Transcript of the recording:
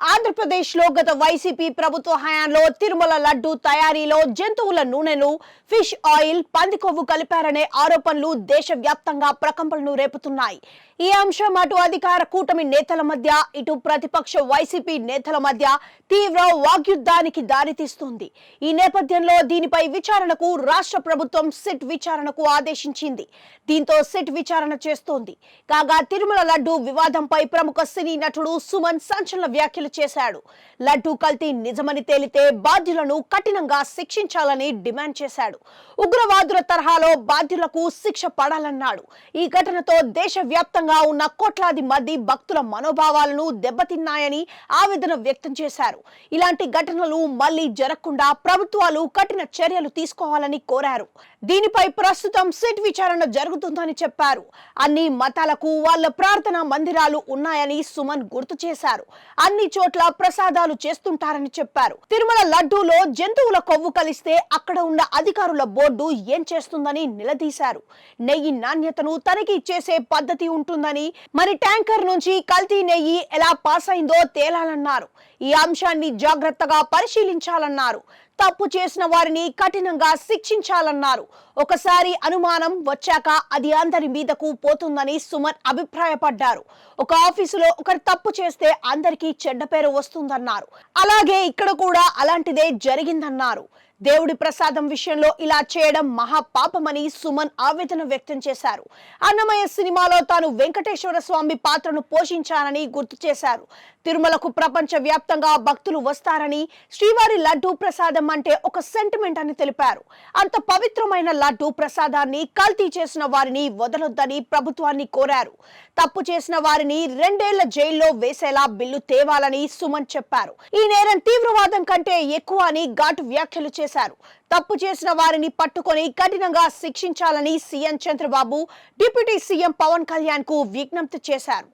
ఆంధ్రప్రదేశ్లో గత వైసీపీ ప్రభుత్వ హయాంలో తిరుమల లడ్డు తయారీలో జంతువుల నూనెను ఫిష్ ఆయిల్, పంది కొవ్వు కలిపారనే ఆరోపణలు దేశవ్యాప్తంగా ప్రకంపనలు రేపుతున్నాయి. ఈ అంశం అటు అధికార కూటమి నేతల మధ్య, ఇటు ప్రతిపక్ష వైసీపీ నేతల మధ్య తీవ్ర వాగ్యుద్ధానికి దారితీస్తుంది. ఈ నేపథ్యంలో దీనిపై విచారణకు రాష్ట్ర ప్రభుత్వం సిట్ విచారణకు ఆదేశించింది. దీంతో సిట్ విచారణ చేస్తోంది. కాగా తిరుమల లడ్డు వివాదంపై ప్రముఖ సినీ నటుడు సుమన్ సంచలన వ్యాఖ్యలు చేశాడు. లడ్డు కల్తీ నిజమని తేలితే బాధ్యులను కఠినంగా శిక్షించాలని డిమాండ్ చేశాడు. ఉగ్రవాదుల తరహాలో బాధ్యులకు శిక్ష పడాలన్నాడు. ఈ ఘటనతో దేశవ్యాప్తంగా ఉన్న కోట్లాది మంది భక్తుల మనోభావాలను దెబ్బతిన్నాయని ఆవేదన వ్యక్తం చేశారు. ఇలాంటి ఘటనలు మళ్లీ జరగకుండా ప్రభుత్వాలు కఠిన చర్యలు తీసుకోవాలని కోరారు. దీనిపై ప్రస్తుతం సిట్ విచారణ జరుగుతుందని చెప్పారు. అన్ని మతాలకు వాళ్ళ ప్రార్థనా మందిరాలు ఉన్నాయని సుమన్ గుర్తు చేశారు. అన్ని చోట్ల ప్రసాదాలు చేస్తుంటారని చెప్పారు. తిరుమల లడ్డూలో జంతువుల కొవ్వు కలిస్తే అక్కడ ఉన్న అధికారుల బోర్డు ఏం చేస్తుందని నిలదీశారు. నెయ్యి నాణ్యతను తనిఖీ చేసే పద్ధతి ఉంటుందని, మరి ట్యాంకర్ నుంచి కల్తీ నెయ్యి ఎలా పాస్ అయిందో తేలాలన్నారు. ఈ అంశాన్ని జాగ్రత్తగా పరిశీలించాలన్నారు. తప్పు చేసిన వారిని కఠినంగా శిక్షించాలన్నారు. ఒకసారి అనుమానం వచ్చాక అది అందరి మీదకు పోతుందని సుమన్ అభిప్రాయపడ్డారు. ఒక ఆఫీసులో ఒకరు తప్పు చేస్తే అందరికీ చెడ్డ పేరు వస్తుందన్నారు. అలాగే ఇక్కడ కూడా అలాంటిదే జరిగిందన్నారు. దేవుడి ప్రసాదం విషయంలో ఇలా చేయడం మహాపాపమని సుమన్ ఆవేదన వ్యక్తం చేశారు. అన్నమయ్య సినిమాలో తాను వెంకటేశ్వర స్వామి పాత్రను పోషించానని గుర్తు చేశారు. తిరుమలకు ప్రపంచ వ్యాప్తంగా భక్తులు వస్తారని, శ్రీవారి లడ్డూ ప్రసాదం అంటే ఒక సెంటిమెంట్ అని తెలిపారు. అంత పవిత్రమైన లడ్డూ ప్రసాదాన్ని కల్తీ చేసిన వారిని వదలొద్దని ప్రభుత్వాన్ని కోరారు. తప్పు చేసిన వారిని 2 ఏళ్ల జైల్లో వేసేలా బిల్లు తేవాలని సుమన్ చెప్పారు. ఈ నేరం తీవ్రవాదం కంటే ఎక్కువ అని ఘాటు వ్యాఖ్యలు చేశారు. తప్పు చేసిన వారిని పట్టుకొని కఠినంగా శిక్షించాలని CM Chandrababu deputy CM Pavan Kalyan కు విజ్ఞప్తి చేశారు.